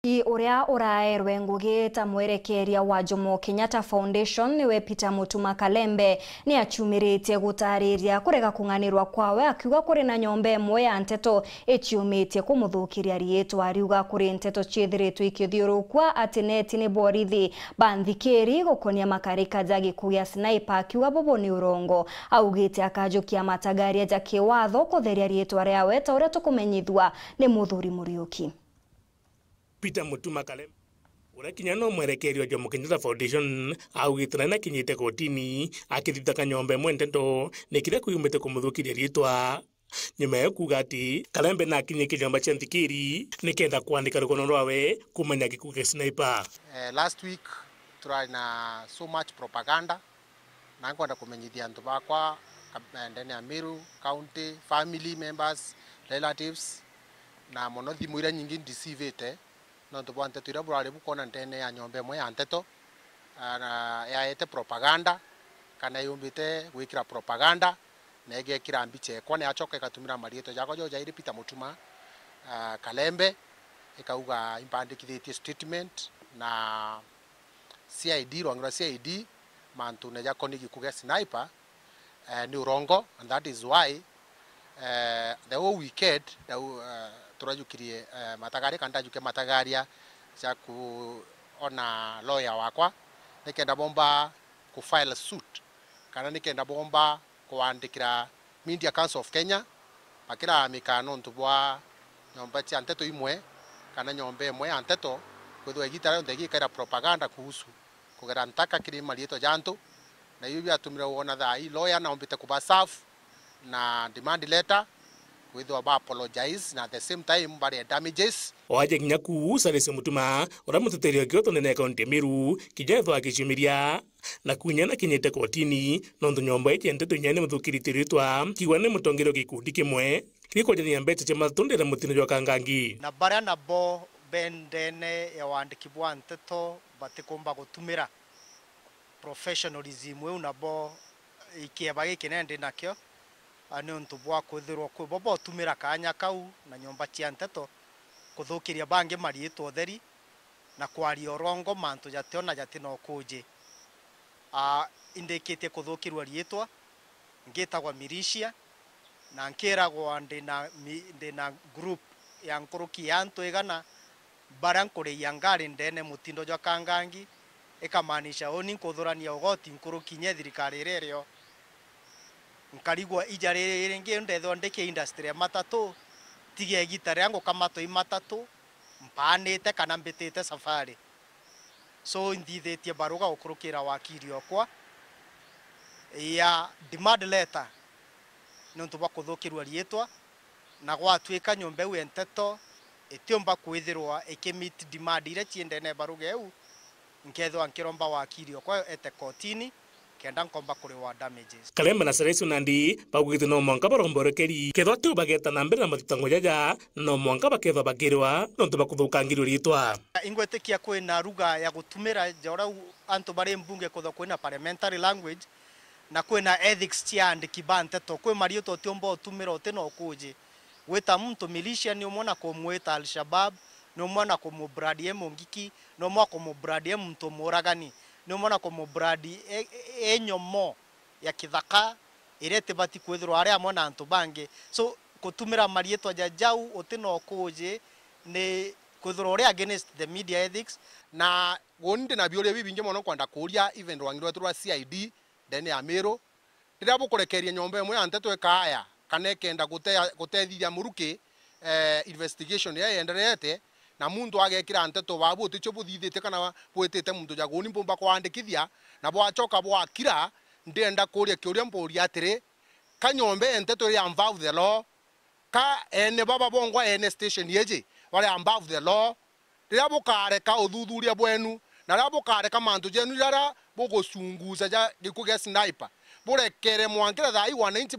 Uria uraerwe ngugi ta mwerekeria wa Jomo Kenyatta Foundation niwe MUTUMA Kalembe ni achumiritie gutariria kurega kunganirwa kwawe akiuga KURINA nyomba imwe ya NTETO ichiumitie kumuthukiria RIITWA riuga kuri NTETO chiithiritwe ikithiurukwa ati NETI ni borithi banthikiri gukonia makarika ja GIKUU ya sniper akiuga bobo ni urongo augite akajukia matagaria ja kiwatho kutheria RIITWA riawe ta uria tukumenyithwa ni muthuri Muriuki. MUTUMA Kalembe urakinya no mwerekerio Jomo Kenyatta Foundation augitana na kinyite kotini akithitaka nyomba imwe NTETO nikire kuyumite kumuthukiria RIITWA nyuma ya kuuga ati Kalembe na kinye kinyomba cha nthikiri nikenda kuandika rukono rwawe kumenya GIKUU ya sniper. Last week try na so much propaganda na kwenda kumenyithia antu bakwa ndani ya Meru County, family members, relatives na mono thimu ira nyingi ndicivite no tubo NTETO ira burari bukona ndene ya nyomba imwe ya NTETO yaete propaganda kana yumbite gwikira propaganda na igekira mbiche kwa ne achoka ikatumira marieto jako joja iri MUTUMA Kalembe ikauga impandikithitie statement na CID rwangira CID mantu ne jako ni GIKUU ya sniper ni urongo, and that is why the whole weekend turajukirie matagari kanda juke matagaria cha kuona lawyer wakwa nikenda bomba ku file suit kana nikenda bomba kuandikira Media Council of Kenya makira mikano ntubwa nyomba cha NTETO imwe kana nyomba imwe ya NTETO kwithwa igitara ndegikira propaganda kuhusu kugera ntaka kiri marieto jantu na yubi atumira wona thai lawyer na ombite kuba safu na demand letter with our apologize na at the same time bare damages waje nyaku sarese MUTUMA ora muteterio kyoto nene kaunti Meru kijetho akishumiria na kunyana kinyete kotini nondo nyomba eti NTETO nyane muthukirite RIITWA kiwane mutongero gikundi kimwe kiriko jani mbete chema tondera mutino jwa kangangi na bara na bo bendene ya wandikibwa NTETO batikomba gutumira professionalism we unabo ikieba gikinende nakyo ani untubwa kuthirwo kwi bobo tumira kanya kau na nyomba cia NTETO kuthukiria bange marieto theri na kwari orongo mantu jationa jatino kuje indikite kuthukirwa RIITWA ngitagwa milishia na nkiragwa ndina group ya nkuruki yantu igana barankure yangari ndene mutindo jwa kangangi ikamanisha oni kuthurania ugoti nkuruki nye thirikari rerio nkarigwa ijarere ringi ndetho ndike industry ya matatu tige gitare yangu kama to imatatu mpanite kana mbitite safari so ndithitie baruga ukurukira wakiri okwa ya demand letter nontu bakuthukirwa RIITWA na gwatuika nyomba we NTETO etiomba kwithirwa ikimit demand ire chiendene baruga eu nketho ankiromba wakiri okwa ete kotini kenda nkomba kuri wa damages. Kalembe na Saresu Nandi bagugite no mwanka baromborekeri ketho tu bageta na mbere na matitango jaja no mwanka baketho bagirwa no tubakuthukangirwa RIITWA ingwetekia kwina ruga ya gutumira jora antu bare mbunge kutho kwina parliamentary language na kwina ethics cia ndikiba NTETO kwi marieto tiombo tumira utino kuje weta muntu militia ni umona kumweta al-Shabab ni umona kumubradi mungiki ni umona kumubradi muntu muragani ni umona kumubradi enyomo ya kithaka irete bati kwithirwa aria amona antu bange so kutumira marieto jajau utino kuje ni kwithirwa aria against the media ethics na gonde na biore bibinge mono kwanda kuria even rwangirwa turwa CID ndene ya Meru rira bukurekeria nyomba imwe ya NTETO ekaya kana kenda gutethithia muruki investigation ya enderete na mundu agekira NTETO babu uticho buthithite kana bwetete mundu jagoni mbomba kwandikithia na bwachoka bwakira ndenda kuria kiuria mbori atire kanyombe NTETO ya above the law ka ene baba bongwa ene station yeje wale above the law rira bukare ka uthuthuria bwenu na rira bukare ka mantu jenu rira bugucunguza ja GIKUU ya sniper burekere mwankira thai wananchi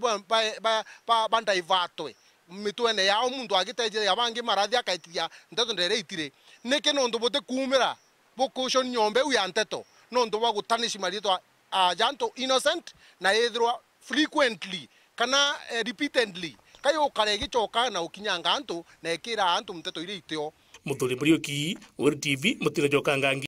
banda ivatwe mitwene yao mundu agiteje yabangi marathi akaitithia NTETO ndere itire niki nondu bote kumira bukushon nyombe u ya NTETO nondu wa gutanish marieto janto innocent na ethirwa frequently kana repeatedly kayo kare gichoka na ukinyanga antu na ekira antu MTETO ire itio Muthuri Muriuki, URI TV, Mateta Ja Kalembe.